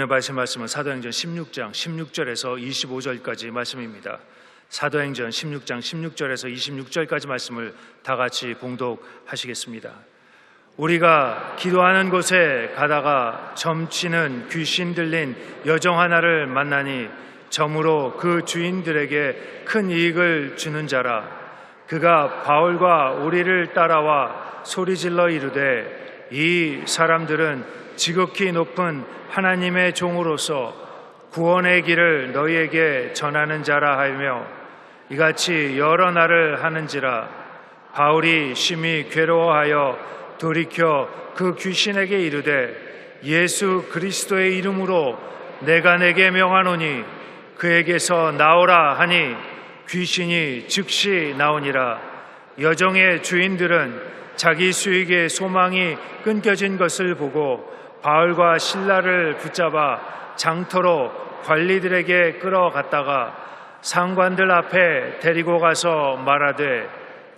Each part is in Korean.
오늘 말씀은 사도행전 16장 16절에서 25절까지 말씀입니다. 사도행전 16장 16절에서 26절까지 말씀을 다 같이 봉독하시겠습니다. 우리가 기도하는 곳에 가다가 점치는 귀신 들린 여종 하나를 만나니 점으로 그 주인들에게 큰 이익을 주는 자라. 그가 바울과 우리를 따라와 소리질러 이르되 이 사람들은 지극히 높은 하나님의 종으로서 구원의 길을 너희에게 전하는 자라 하며 이같이 여러 날을 하는지라. 바울이 심히 괴로워하여 돌이켜 그 귀신에게 이르되 예수 그리스도의 이름으로 내가 내게 명하노니 그에게서 나오라 하니 귀신이 즉시 나오니라. 여종의 주인들은 자기 수익의 소망이 끊겨진 것을 보고 바울과 실라를 붙잡아 장터로 관리들에게 끌어갔다가 상관들 앞에 데리고 가서 말하되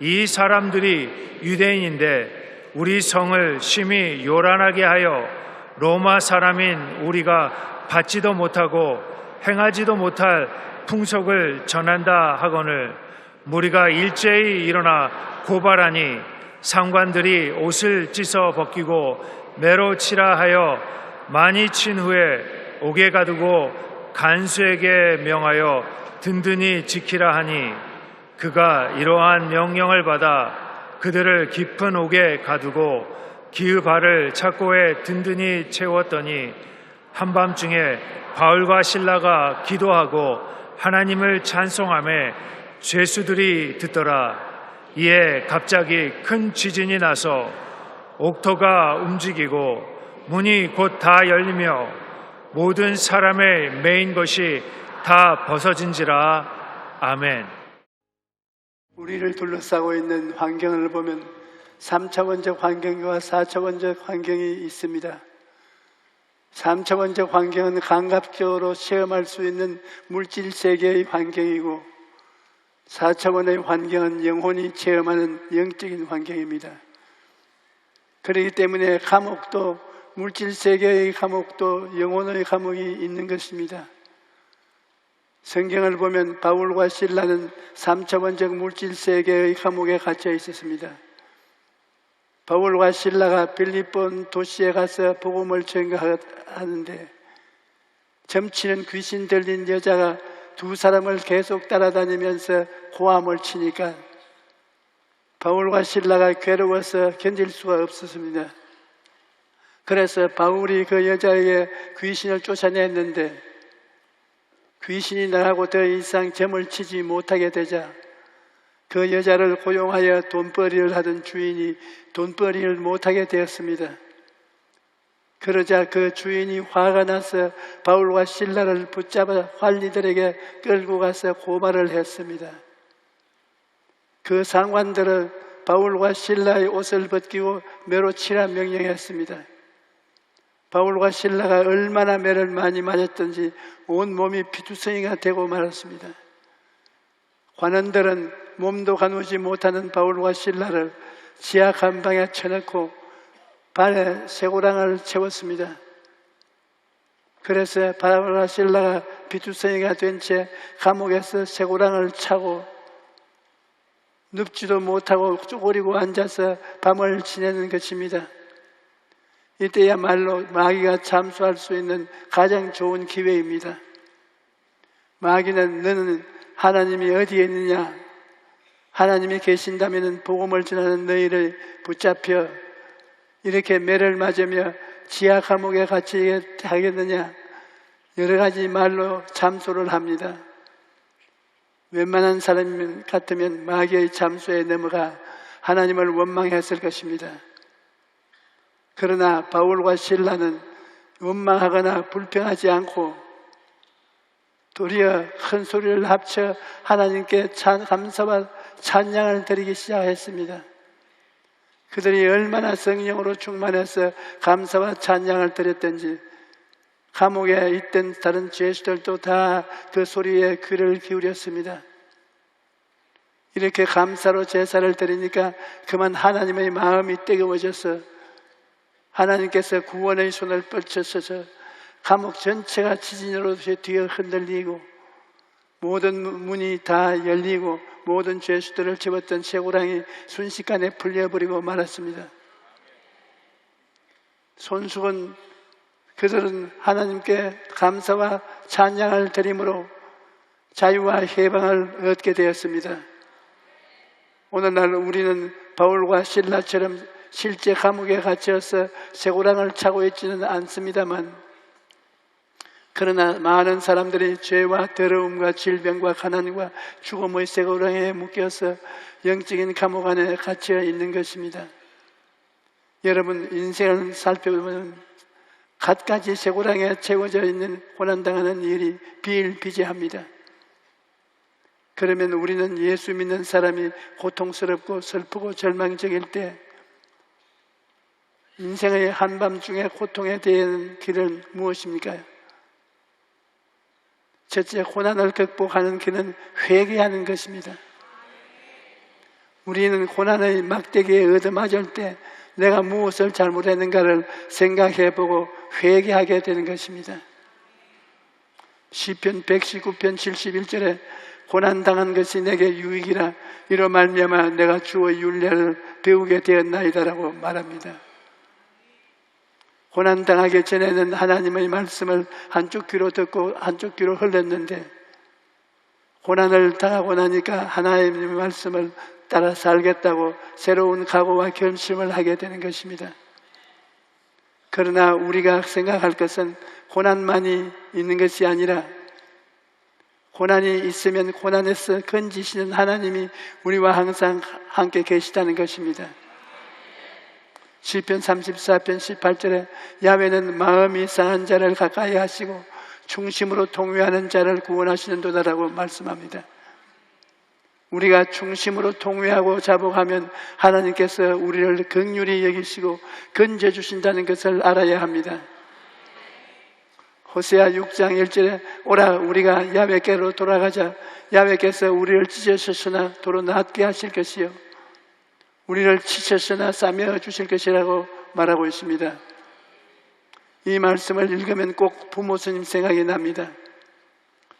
이 사람들이 유대인인데 우리 성을 심히 요란하게 하여 로마 사람인 우리가 받지도 못하고 행하지도 못할 풍속을 전한다 하거늘 무리가 일제히 일어나 고발하니 상관들이 옷을 찢어 벗기고 매로 치라 하여 많이 친 후에 옥에 가두고 간수에게 명하여 든든히 지키라 하니 그가 이러한 명령을 받아 그들을 깊은 옥에 가두고 기흡발을 착고에 든든히 채웠더니 한밤중에 바울과 실라가 기도하고 하나님을 찬송하며 죄수들이 듣더라. 이에 갑자기 큰 지진이 나서 옥토가 움직이고 문이 곧 다 열리며 모든 사람의 매인 것이 다 벗어진지라. 아멘. 우리를 둘러싸고 있는 환경을 보면 3차원적 환경과 4차원적 환경이 있습니다. 3차원적 환경은 감각적으로 체험할 수 있는 물질 세계의 환경이고 4차원의 환경은 영혼이 체험하는 영적인 환경입니다. 그렇기 때문에 감옥도 물질 세계의 감옥도 영혼의 감옥이 있는 것입니다. 성경을 보면 바울과 실라는 3차원적 물질 세계의 감옥에 갇혀 있었습니다. 바울과 실라가 빌립본 도시에 가서 복음을 전가하는데 점치는 귀신 들린 여자가 두 사람을 계속 따라다니면서 고함을 치니까 바울과 실라가 괴로워서 견딜 수가 없었습니다. 그래서 바울이 그 여자에게 귀신을 쫓아냈는데 귀신이 나가고 더 이상 점을 치지 못하게 되자 그 여자를 고용하여 돈벌이를 하던 주인이 돈벌이를 못하게 되었습니다. 그러자 그 주인이 화가 나서 바울과 실라를 붙잡아 관리들에게 끌고 가서 고발을 했습니다. 그 상관들은 바울과 실라의 옷을 벗기고 매로 치라 명령했습니다. 바울과 실라가 얼마나 매를 많이 맞았던지 온 몸이 피투성이가 되고 말았습니다. 관원들은 몸도 가누지 못하는 바울과 실라를 지하 감방에 쳐넣고 발에 쇠고랑을 채웠습니다. 그래서 바울과 실라가 피투성이가 된 채 감옥에서 쇠고랑을 차고 눕지도 못하고 쪼그리고 앉아서 밤을 지내는 것입니다. 이때야말로 마귀가 참수할 수 있는 가장 좋은 기회입니다. 마귀는 너는 하나님이 어디에 있느냐? 하나님이 계신다면 복음을 전하는 너희를 붙잡혀 이렇게 매를 맞으며 지하 감옥에 갇히게 하겠느냐? 여러 가지 말로 참소를 합니다. 웬만한 사람 같으면 마귀의 참소에 넘어가 하나님을 원망했을 것입니다. 그러나 바울과 실라는 원망하거나 불평하지 않고 도리어 큰 소리를 합쳐 하나님께 감사와 찬양을 드리기 시작했습니다. 그들이 얼마나 성령으로 충만해서 감사와 찬양을 드렸던지 감옥에 있던 다른 죄수들도 다 그 소리에 귀를 기울였습니다. 이렇게 감사로 제사를 드리니까 그만 하나님의 마음이 뜨거워져서 하나님께서 구원의 손을 뻗쳐서 감옥 전체가 지진으로 뒤에 흔들리고 모든 문이 다 열리고 모든 죄수들을 집었던 쇠고랑이 순식간에 풀려버리고 말았습니다. 손수건 그들은 하나님께 감사와 찬양을 드림으로 자유와 해방을 얻게 되었습니다. 오늘날 우리는 바울과 실라처럼 실제 감옥에 갇혀서 쇠고랑을 차고 있지는 않습니다만, 그러나 많은 사람들이 죄와 더러움과 질병과 가난과 죽음의 쇠고랑에 묶여서 영적인 감옥 안에 갇혀 있는 것입니다. 여러분, 인생을 살펴보면 갖가지 쇠고랑에 채워져 있는 고난당하는 일이 비일비재합니다. 그러면 우리는 예수 믿는 사람이 고통스럽고 슬프고 절망적일 때 인생의 한밤중에 고통에 대한 길은 무엇입니까? 첫째, 고난을 극복하는 길은 회개하는 것입니다. 우리는 고난의 막대기에 얻어맞을 때 내가 무엇을 잘못했는가를 생각해보고 회개하게 되는 것입니다. 시편 119편 71절에 고난당한 것이 내게 유익이라 이로 말미암아 내가 주의 율례를 배우게 되었나이다라고 말합니다. 고난당하기 전에는 하나님의 말씀을 한쪽 귀로 듣고 한쪽 귀로 흘렸는데, 고난을 당하고 나니까 하나님의 말씀을 따라 살겠다고 새로운 각오와 결심을 하게 되는 것입니다. 그러나 우리가 생각할 것은 고난만이 있는 것이 아니라, 고난이 있으면 고난에서 건지시는 하나님이 우리와 항상 함께 계시다는 것입니다. 시편 34편 18절에 야훼는 마음이 상한 자를 가까이 하시고 중심으로 통회하는 자를 구원하시는도다라고 말씀합니다. 우리가 중심으로 통회하고 자복하면 하나님께서 우리를 긍휼히 여기시고 건져주신다는 것을 알아야 합니다. 호세아 6장 1절에 오라 우리가 야훼께로 돌아가자. 야훼께서 우리를 찢으셨으나 도로 낫게 하실 것이요 우리를 치셨으나 싸매어 주실 것이라고 말하고 있습니다. 이 말씀을 읽으면 꼭 부모 스님 생각이 납니다.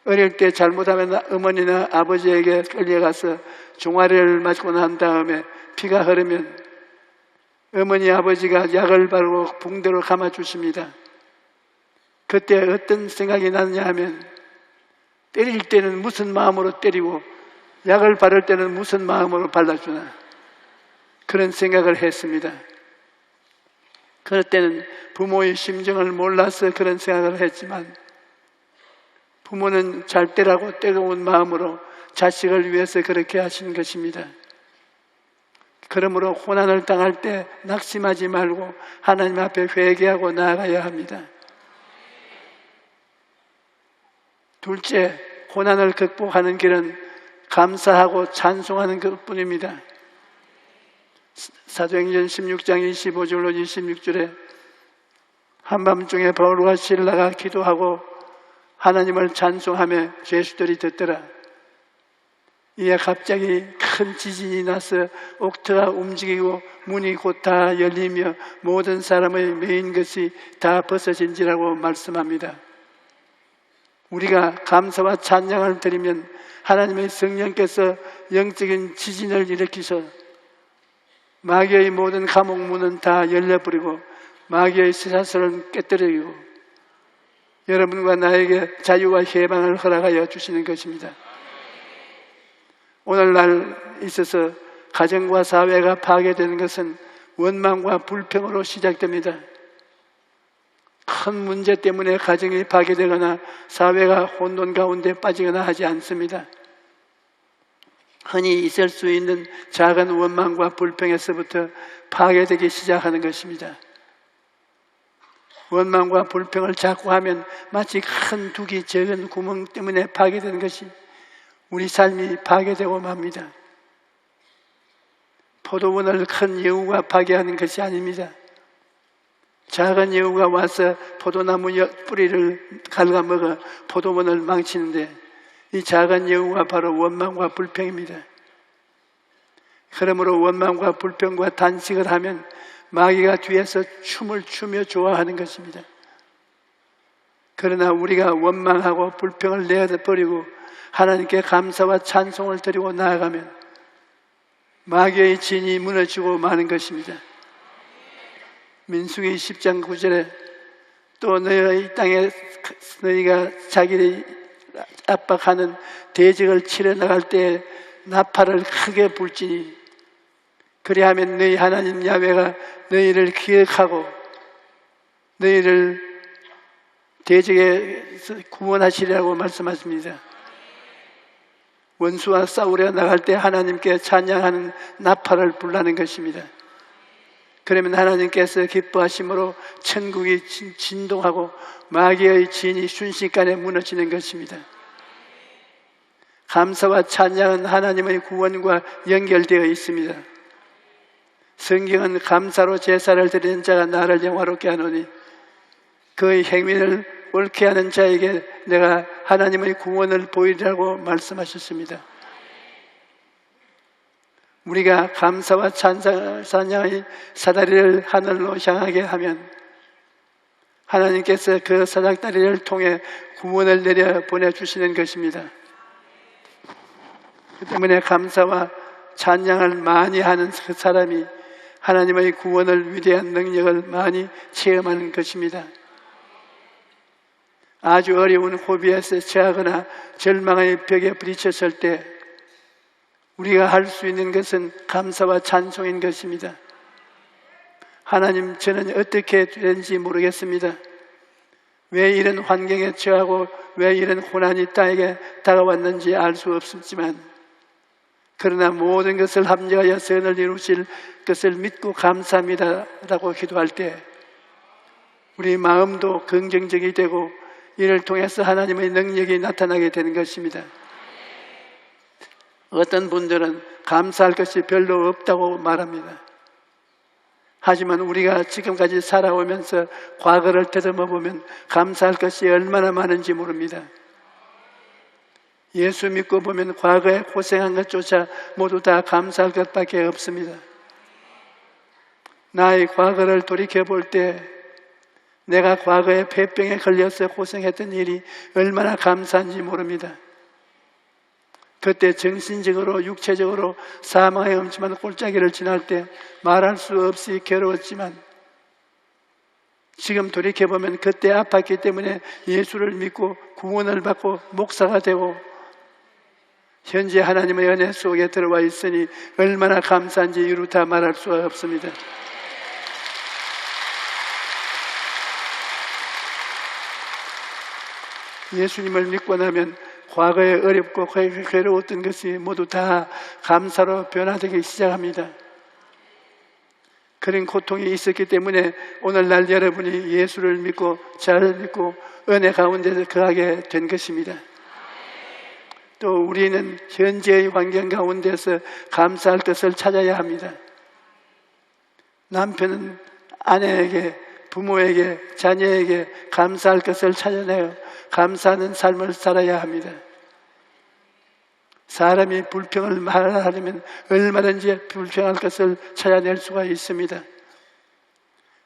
어릴 때 잘못하면 어머니나 아버지에게 끌려가서 종아리를 맞고 난 다음에 피가 흐르면 어머니 아버지가 약을 바르고 붕대로 감아주십니다. 그때 어떤 생각이 나느냐 하면, 때릴 때는 무슨 마음으로 때리고 약을 바를 때는 무슨 마음으로 발라주나, 그런 생각을 했습니다. 그럴 때는 부모의 심정을 몰라서 그런 생각을 했지만, 부모는 잘 때라고 뜨거운 마음으로 자식을 위해서 그렇게 하시는 것입니다. 그러므로 고난을 당할 때 낙심하지 말고 하나님 앞에 회개하고 나아가야 합니다. 둘째, 고난을 극복하는 길은 감사하고 찬송하는 것뿐입니다. 사도행전 16장 25절로 26절에 한밤중에 바울과 실라가 기도하고 하나님을 찬송하며 죄수들이 듣더라. 이에 갑자기 큰 지진이 나서 옥토가 움직이고 문이 곧 다 열리며 모든 사람의 매인 것이 다 벗어진지라고 말씀합니다. 우리가 감사와 찬양을 드리면 하나님의 성령께서 영적인 지진을 일으키셔 마귀의 모든 감옥 문은 다 열려버리고 마귀의 시사슬은 깨뜨리고 여러분과 나에게 자유와 해방을 허락하여 주시는 것입니다. 오늘날 있어서 가정과 사회가 파괴되는 것은 원망과 불평으로 시작됩니다. 큰 문제 때문에 가정이 파괴되거나 사회가 혼돈 가운데 빠지거나 하지 않습니다. 흔히 있을 수 있는 작은 원망과 불평에서부터 파괴되기 시작하는 것입니다. 원망과 불평을 자꾸 하면 마치 큰 둑이 적은 구멍 때문에 파괴되는 것이 우리 삶이 파괴되고 맙니다. 포도원을 큰 여우가 파괴하는 것이 아닙니다. 작은 여우가 와서 포도나무 뿌리를 갉아먹어 포도원을 망치는데 이 작은 여우가 바로 원망과 불평입니다. 그러므로 원망과 불평과 단식을 하면 마귀가 뒤에서 춤을 추며 좋아하는 것입니다. 그러나 우리가 원망하고 불평을 내어버리고 하나님께 감사와 찬송을 드리고 나아가면 마귀의 진이 무너지고 마는 것입니다. 민수기 10장 9절에 또 너희 땅에 너희가 자기를 압박하는 대적을 치러 나갈 때 나팔을 크게 불지니 그리하면 너희 하나님 야훼가 너희를 기억하고 너희를 대적에서 구원하시리라고 말씀하십니다. 원수와 싸우려 나갈 때 하나님께 찬양하는 나팔을 불라는 것입니다. 그러면 하나님께서 기뻐하심으로 천국이 진동하고 마귀의 진이 순식간에 무너지는 것입니다. 감사와 찬양은 하나님의 구원과 연결되어 있습니다. 성경은 감사로 제사를 드리는 자가 나를 영화롭게 하노니 그의 행위를 옳게 하는 자에게 내가 하나님의 구원을 보이리라고 말씀하셨습니다. 우리가 감사와 찬양의 사다리를 하늘로 향하게 하면 하나님께서 그 사다리를 통해 구원을 내려 보내주시는 것입니다. 그 때문에 감사와 찬양을 많이 하는 그 사람이 하나님의 구원을 위대한 능력을 많이 체험하는 것입니다. 아주 어려운 고비에서 처하거나 절망의 벽에 부딪혔을 때 우리가 할 수 있는 것은 감사와 찬송인 것입니다. 하나님, 저는 어떻게 되는지 모르겠습니다. 왜 이런 환경에 처하고 왜 이런 고난이 땅에게 다가왔는지 알 수 없었지만 그러나 모든 것을 합력하여 선을 이루실 것을 믿고 감사합니다 라고 기도할 때 우리 마음도 긍정적이 되고 이를 통해서 하나님의 능력이 나타나게 되는 것입니다. 어떤 분들은 감사할 것이 별로 없다고 말합니다. 하지만 우리가 지금까지 살아오면서 과거를 되돌아 보면 감사할 것이 얼마나 많은지 모릅니다. 예수 믿고 보면 과거에 고생한 것조차 모두 다 감사할 것밖에 없습니다. 나의 과거를 돌이켜볼 때 내가 과거에 폐병에 걸려서 고생했던 일이 얼마나 감사한지 모릅니다. 그때 정신적으로 육체적으로 사망의 엄침한 골짜기를 지날 때 말할 수 없이 괴로웠지만 지금 돌이켜보면 그때 아팠기 때문에 예수를 믿고 구원을 받고 목사가 되고 현재 하나님의 은혜 속에 들어와 있으니 얼마나 감사한지 이루 다 말할 수가 없습니다. 예수님을 믿고 나면 과거에 어렵고 괴로웠던 것이 모두 다 감사로 변화되기 시작합니다. 그런 고통이 있었기 때문에 오늘날 여러분이 예수를 믿고 잘 믿고 은혜 가운데서 거하게 된 것입니다. 또 우리는 현재의 환경 가운데서 감사할 것을 찾아야 합니다. 남편은 아내에게, 부모에게, 자녀에게 감사할 것을 찾아내어 감사하는 삶을 살아야 합니다. 사람이 불평을 말하려면 얼마든지 불평할 것을 찾아낼 수가 있습니다.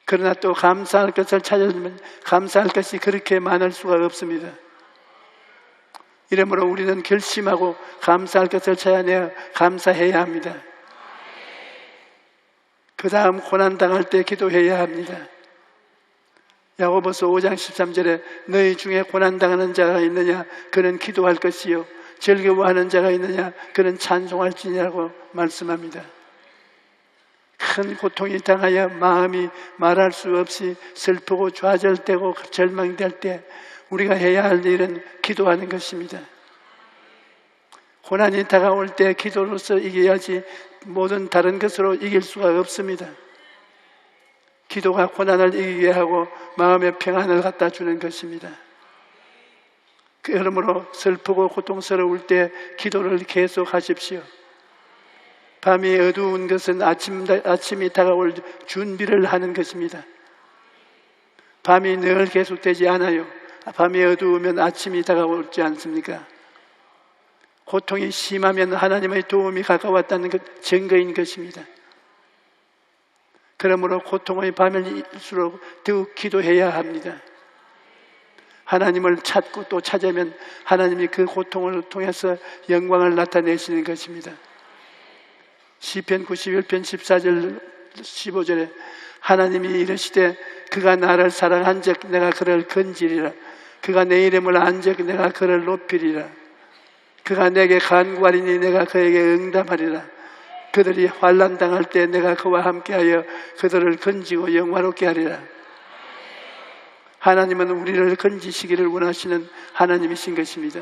그러나 또 감사할 것을 찾아내면 감사할 것이 그렇게 많을 수가 없습니다. 이러므로 우리는 결심하고 감사할 것을 찾아내어 감사해야 합니다. 그 다음 고난당할 때 기도해야 합니다. 야고보서 5장 13절에 너희 중에 고난당하는 자가 있느냐 그는 기도할 것이요 즐거워하는 자가 있느냐 그는 찬송할지니라고 말씀합니다. 큰 고통이 당하여 마음이 말할 수 없이 슬프고 좌절되고 절망될 때 우리가 해야 할 일은 기도하는 것입니다. 고난이 다가올 때 기도로서 이겨야지 모든 다른 것으로 이길 수가 없습니다. 기도가 고난을 이기게 하고 마음의 평안을 갖다 주는 것입니다. 그러므로 슬프고 고통스러울 때 기도를 계속하십시오. 밤이 어두운 것은 아침이 다가올 준비를 하는 것입니다. 밤이 늘 계속되지 않아요. 밤이 어두우면 아침이 다가오지 않습니까? 고통이 심하면 하나님의 도움이 가까웠다는 것 증거인 것입니다. 그러므로 고통의 밤일수록 더욱 기도해야 합니다. 하나님을 찾고 또 찾으면 하나님이 그 고통을 통해서 영광을 나타내시는 것입니다. 시편 91편 14절 15절에 하나님이 이르시되 그가 나를 사랑한즉 내가 그를 건지리라. 그가 내 이름을 안즉 내가 그를 높이리라. 그가 내게 간구하리니 내가 그에게 응답하리라. 그들이 환난 당할 때 내가 그와 함께하여 그들을 건지고 영화롭게 하리라. 하나님은 우리를 건지시기를 원하시는 하나님이신 것입니다.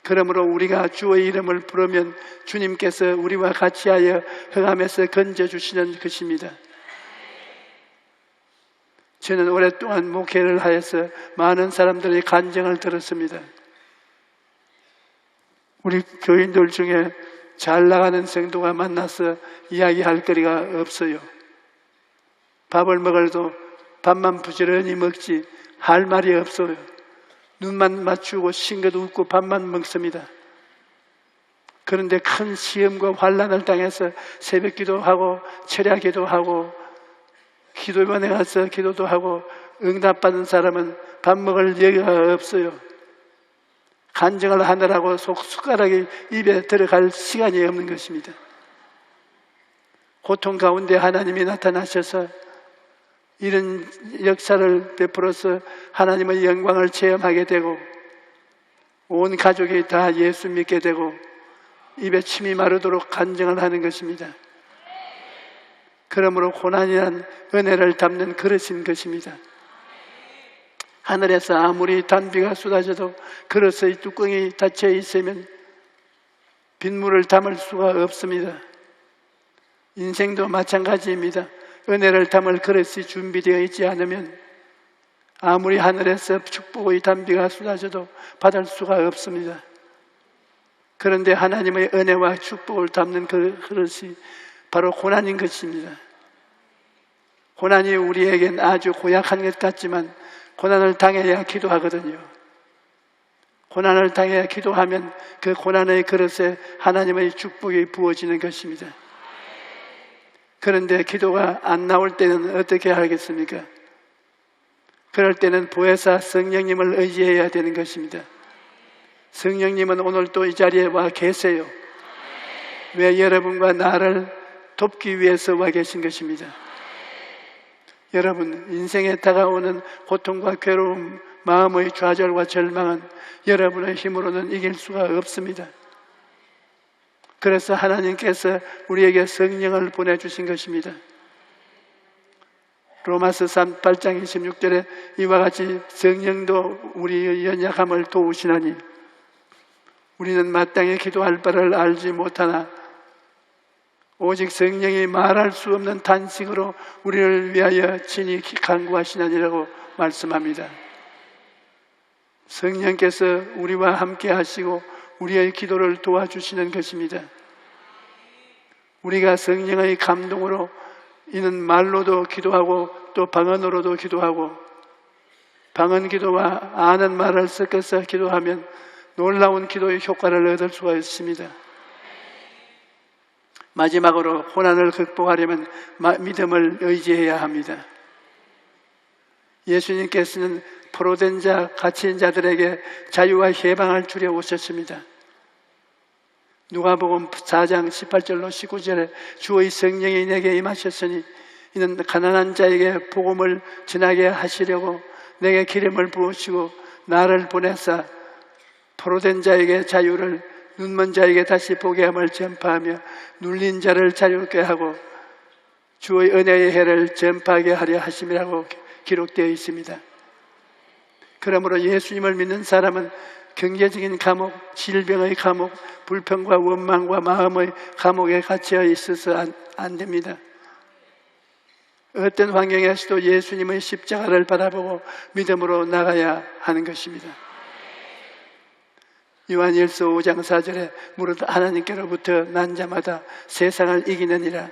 그러므로 우리가 주의 이름을 부르면 주님께서 우리와 같이하여 흥함에서 건져주시는 것입니다. 저는 오랫동안 목회를 하여서 많은 사람들의 간증을 들었습니다. 우리 교인들 중에 잘 나가는 성도가 만나서 이야기할 거리가 없어요. 밥을 먹어도 밥만 부지런히 먹지 할 말이 없어요. 눈만 맞추고 싱긋 웃고 밥만 먹습니다. 그런데 큰 시험과 환난을 당해서 새벽 기도하고 철야 기도하고 기도원에 가서 기도도 하고 응답받은 사람은 밥 먹을 여유가 없어요. 간증을 하느라고 숟가락이 입에 들어갈 시간이 없는 것입니다. 고통 가운데 하나님이 나타나셔서 이런 역사를 베풀어서 하나님의 영광을 체험하게 되고 온 가족이 다 예수 믿게 되고 입에 침이 마르도록 간증을 하는 것입니다. 그러므로 고난이란 은혜를 담는 그릇인 것입니다. 하늘에서 아무리 단비가 쏟아져도 그릇의 뚜껑이 닫혀 있으면 빗물을 담을 수가 없습니다. 인생도 마찬가지입니다. 은혜를 담을 그릇이 준비되어 있지 않으면 아무리 하늘에서 축복의 단비가 쏟아져도 받을 수가 없습니다. 그런데 하나님의 은혜와 축복을 담는 그 그릇이 바로 고난인 것입니다. 고난이 우리에겐 아주 고약한 것 같지만 고난을 당해야 기도하거든요. 고난을 당해야 기도하면 그 고난의 그릇에 하나님의 축복이 부어지는 것입니다. 그런데 기도가 안 나올 때는 어떻게 하겠습니까? 그럴 때는 보혜사 성령님을 의지해야 되는 것입니다. 성령님은 오늘 또 이 자리에 와 계세요. 왜? 여러분과 나를 돕기 위해서 와 계신 것입니다. 여러분, 인생에 다가오는 고통과 괴로움, 마음의 좌절과 절망은 여러분의 힘으로는 이길 수가 없습니다. 그래서 하나님께서 우리에게 성령을 보내주신 것입니다. 로마서 8장 26절에 이와 같이 성령도 우리의 연약함을 도우시나니 우리는 마땅히 기도할 바를 알지 못하나 오직 성령이 말할 수 없는 탄식으로 우리를 위하여 친히 간구하시나니라고 말씀합니다. 성령께서 우리와 함께 하시고 우리의 기도를 도와주시는 것입니다. 우리가 성령의 감동으로 이는 말로도 기도하고 또 방언으로도 기도하고 방언 기도와 아는 말을 섞어서 기도하면 놀라운 기도의 효과를 얻을 수가 있습니다. 마지막으로 고난을 극복하려면 믿음을 의지해야 합니다. 예수님께서는 포로된 자, 갇힌 자들에게 자유와 해방을 주려 오셨습니다. 누가복음 4장 18절로 19절에 주의 성령이 내게 임하셨으니 이는 가난한 자에게 복음을 전하게 하시려고 내게 기름을 부으시고 나를 보내사 포로된 자에게 자유를 눈먼 자에게 다시 보게 함을 전파하며 눌린 자를 자유롭게 하고 주의 은혜의 해를 전파하게 하려 하심이라고 기록되어 있습니다. 그러므로 예수님을 믿는 사람은 경제적인 감옥, 질병의 감옥, 불평과 원망과 마음의 감옥에 갇혀 있어서 안 됩니다. 어떤 환경에서도 예수님의 십자가를 바라보고 믿음으로 나가야 하는 것입니다. 요한일서 5장 4절에 무릇 하나님께로부터 난 자마다 세상을 이기느니라.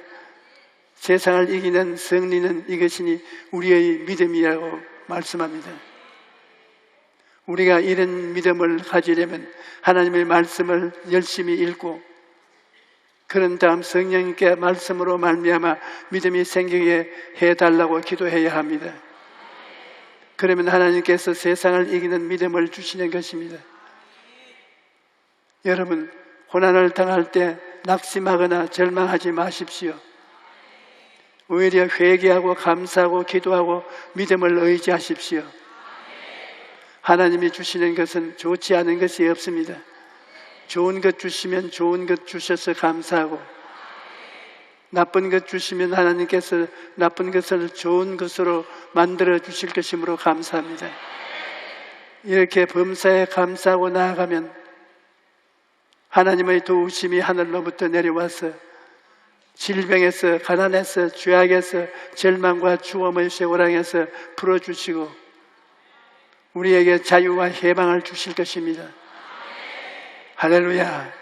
세상을 이기는 승리는 이것이니 우리의 믿음이라고 말씀합니다. 우리가 이런 믿음을 가지려면 하나님의 말씀을 열심히 읽고 그런 다음 성령님께 말씀으로 말미암아 믿음이 생기게 해달라고 기도해야 합니다. 그러면 하나님께서 세상을 이기는 믿음을 주시는 것입니다. 여러분, 고난을 당할 때 낙심하거나 절망하지 마십시오. 오히려 회개하고 감사하고 기도하고 믿음을 의지하십시오. 하나님이 주시는 것은 좋지 않은 것이 없습니다. 좋은 것 주시면 좋은 것 주셔서 감사하고, 나쁜 것 주시면 하나님께서 나쁜 것을 좋은 것으로 만들어 주실 것이므로 감사합니다. 이렇게 범사에 감사하고 나아가면 하나님의 도우심이 하늘로부터 내려와서 질병에서, 가난에서, 죄악에서, 절망과 죽음의 쇠고랑에서 풀어주시고 우리에게 자유와 해방을 주실 것입니다. 할렐루야.